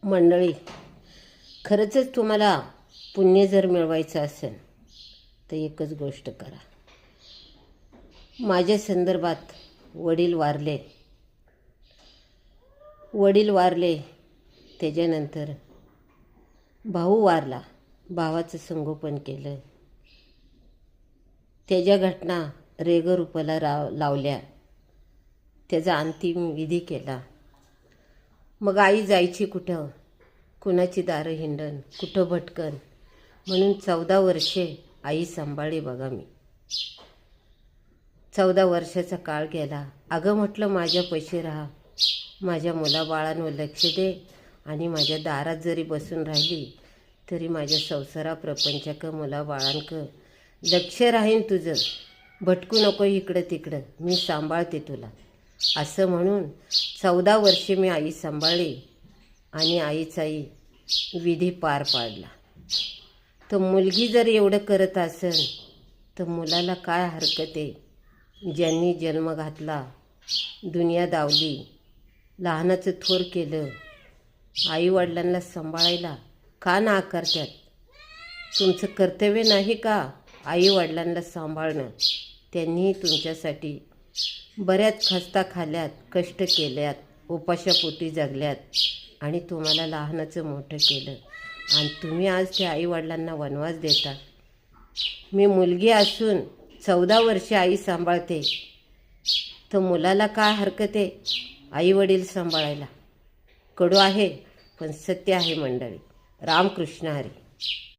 मंडळी, खरंच तुम्हाला पुण्य जर मिळवायचं असेल तर एकच गोष्ट करा. माझ्या संदर्भात वडील वारले, त्याच्यानंतर भाऊ वारला, भावाचं संगोपन केलं, त्याच्या घटना रेगरूपाला लावल्या, त्याचा अंतिम विधी केला. मग आई जायची कुठं, कुणाची दारं हिंडन, कुठं भटकन, म्हणून 14 वर्षे आई सांभाळली बघा मी. 14 वर्षाचा काळ गेला. अगं म्हटलं माझ्यापाशी राहा, माझ्या मुलाबाळांवर लक्ष दे, आणि माझ्या दारात जरी बसून राहिली तरी माझ्या संसारा प्रपंचाक मुलाबाळांक लक्ष राहीन तुझं, भटकू नको इकडं तिकडं, मी सांभाळते तुला, असं म्हणून 14 वर्षे मी आई सांभाळली आणि आईचाही विधी पार पाडला. तर मुलगी जर एवढं करत असेल तर मुलाला काय हरकत आहे? ज्यांनी जन्म घातला, दुनिया दावली, लहानाचं थोर केलं, आईवडिलांना सांभाळायला का नाकारतात? तुमचं कर्तव्य नाही का आईवडिलांना सांभाळणं? त्यांनी तुमच्यासाठी बऱ्याच खस्ता खाल्ल्यात, कष्ट केल्यात, उपाशापोटी जगल्यात आणि तुम्हाला लहानाचं मोठं केलं, आणि तुम्ही आज त्या आईवडिलांना वनवास देता. मी मुलगी असून 14 वर्षे आई सांभाळते, तर मुलाला काय हरकत आहे आईवडील सांभाळायला? कडू आहे पण सत्य आहे मंडळी. रामकृष्ण हरी.